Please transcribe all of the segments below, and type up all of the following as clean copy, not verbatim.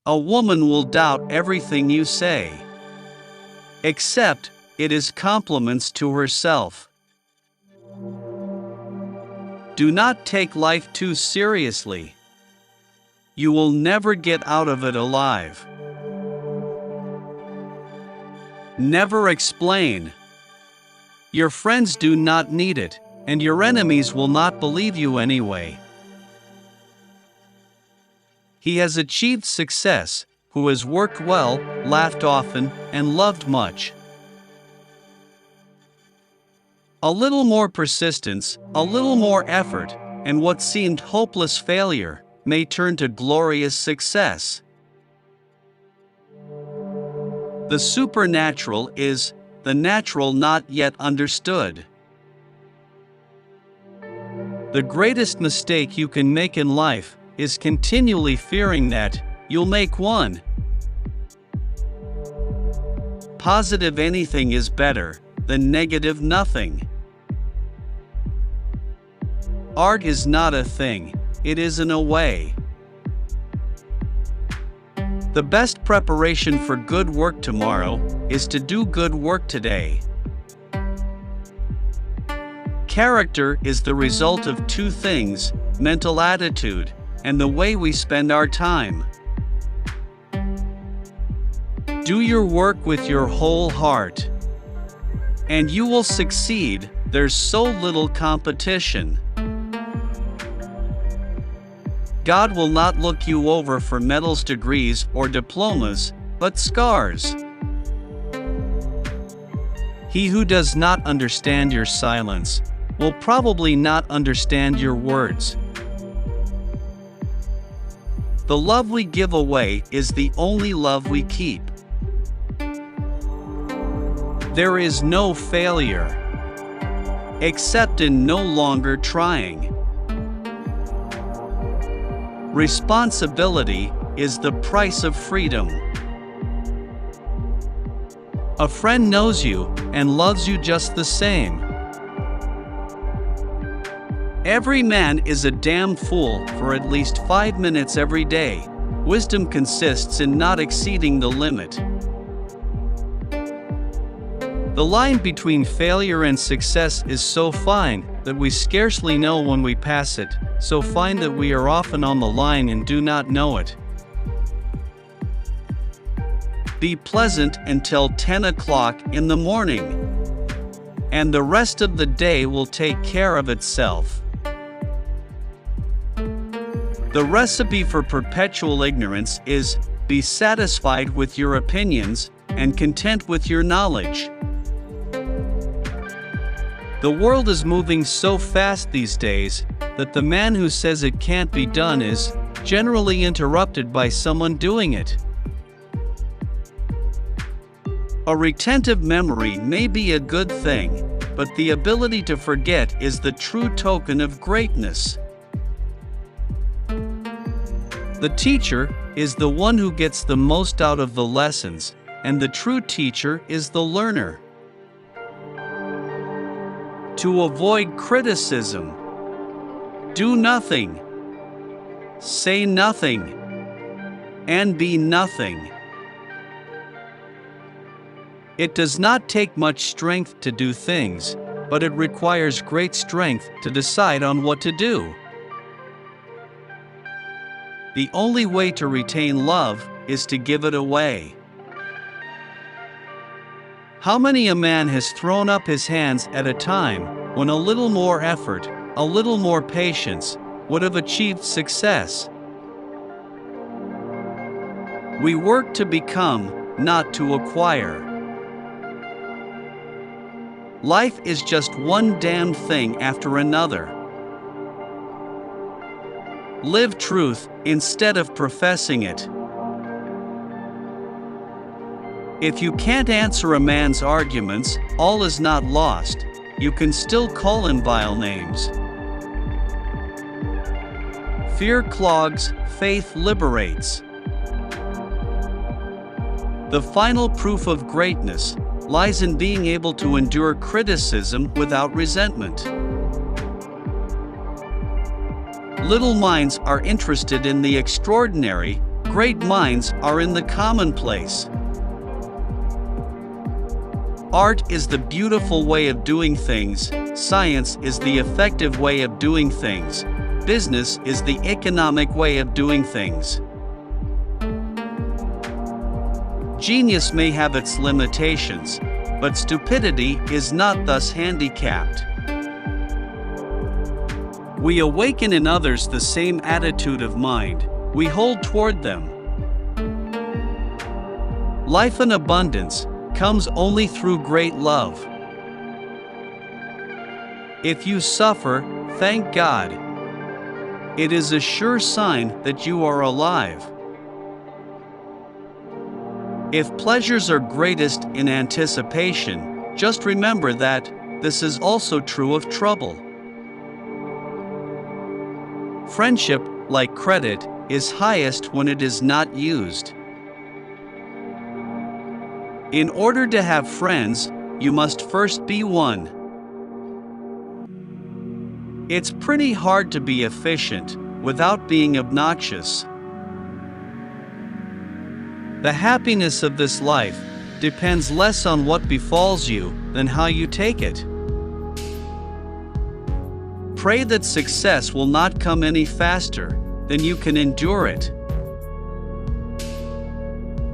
A woman will doubt everything you say, except it is compliments to herself. Do not take life too seriously. You will never get out of it alive. Never explain. Your friends do not need it, and your enemies will not believe you anyway. He has achieved success, who has worked well, laughed often, and loved much. A little more persistence, a little more effort, and what seemed hopeless failure may turn to glorious success. The supernatural is the natural not yet understood. The greatest mistake you can make in life is continually fearing that you'll make one. Positive anything is better than negative nothing. Art is not a thing, it is in a way. The best preparation for good work tomorrow is to do good work today. Character is the result of two things: mental attitude and the way we spend our time. Do your work with your whole heart, and you will succeed. There's so little competition. God will not look you over for medals, degrees, or diplomas, but scars. He who does not understand your silence will probably not understand your words. The love we give away is the only love we keep. There is no failure, except in no longer trying. Responsibility is the price of freedom. A friend knows you and loves you just the same. Every man is a damn fool for at least 5 minutes every day. Wisdom consists in not exceeding the limit. The line between failure and success is so fine that we scarcely know when we pass it, so fine that we are often on the line and do not know it. Be pleasant until 10 o'clock in the morning, and the rest of the day will take care of itself. The recipe for perpetual ignorance is: be satisfied with your opinions and content with your knowledge. The world is moving so fast these days that the man who says it can't be done is generally interrupted by someone doing it. A retentive memory may be a good thing, but the ability to forget is the true token of greatness. The teacher is the one who gets the most out of the lessons, and the true teacher is the learner. To avoid criticism, do nothing, say nothing, and be nothing. It does not take much strength to do things, but it requires great strength to decide on what to do. The only way to retain love is to give it away. How many a man has thrown up his hands at a time when a little more effort, a little more patience, would have achieved success? We work to become, not to acquire. Life is just one damn thing after another. Live truth instead of professing it. If you can't answer a man's arguments, all is not lost. You can still call him vile names. Fear clogs, faith liberates. The final proof of greatness lies in being able to endure criticism without resentment. Little minds are interested in the extraordinary, great minds are in the commonplace. Art is the beautiful way of doing things, science is the effective way of doing things, business is the economic way of doing things. Genius may have its limitations, but stupidity is not thus handicapped. We awaken in others the same attitude of mind we hold toward them. Life in abundance comes only through great love. If you suffer, thank God. It is a sure sign that you are alive. If pleasures are greatest in anticipation, just remember that this is also true of trouble. Friendship, like credit, is highest when it is not used. In order to have friends, you must first be one. It's pretty hard to be efficient without being obnoxious. The happiness of this life depends less on what befalls you than how you take it. Pray that success will not come any faster than you can endure it.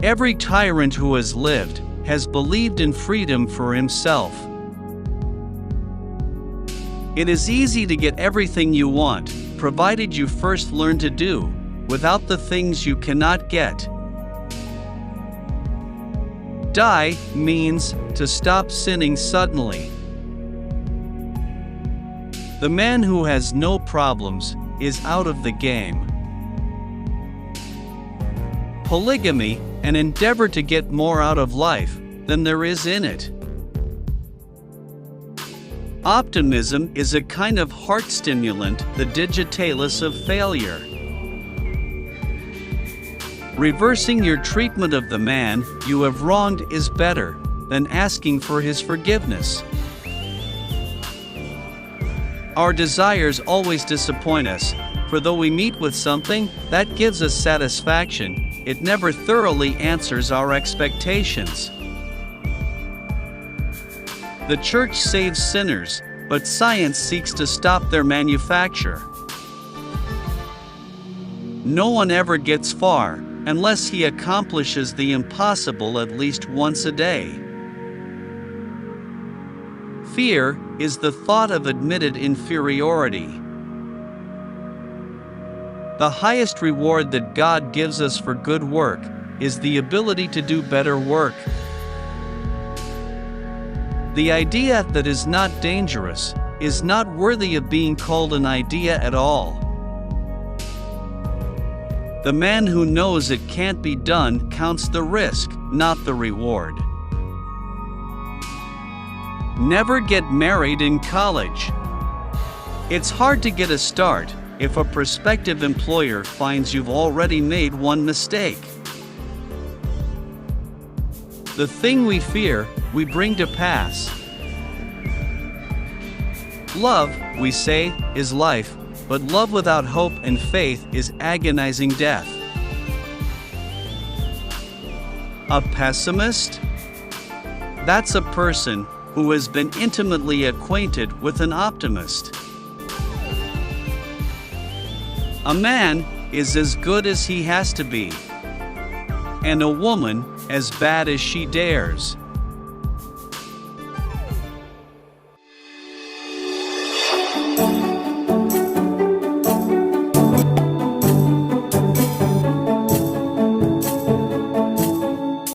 Every tyrant who has lived has believed in freedom for himself. It is easy to get everything you want, provided you first learn to do without the things you cannot get. Die means to stop sinning suddenly. The man who has no problems is out of the game. Polygamy, an endeavor to get more out of life than there is in it. Optimism is a kind of heart stimulant, the digitalis of failure. Reversing your treatment of the man you have wronged is better than asking for his forgiveness. Our desires always disappoint us, for though we meet with something that gives us satisfaction, it never thoroughly answers our expectations. The church saves sinners, but science seeks to stop their manufacture. No one ever gets far unless he accomplishes the impossible at least once a day. Fear is the thought of admitted inferiority. The highest reward that God gives us for good work is the ability to do better work. The idea that is not dangerous is not worthy of being called an idea at all. The man who knows it can't be done counts the risk, not the reward. Never get married in college. It's hard to get a start if a prospective employer finds you've already made one mistake. The thing we fear, we bring to pass. Love, we say, is life, but love without hope and faith is agonizing death. A pessimist? That's a person who has been intimately acquainted with an optimist. A man is as good as he has to be, and a woman as bad as she dares.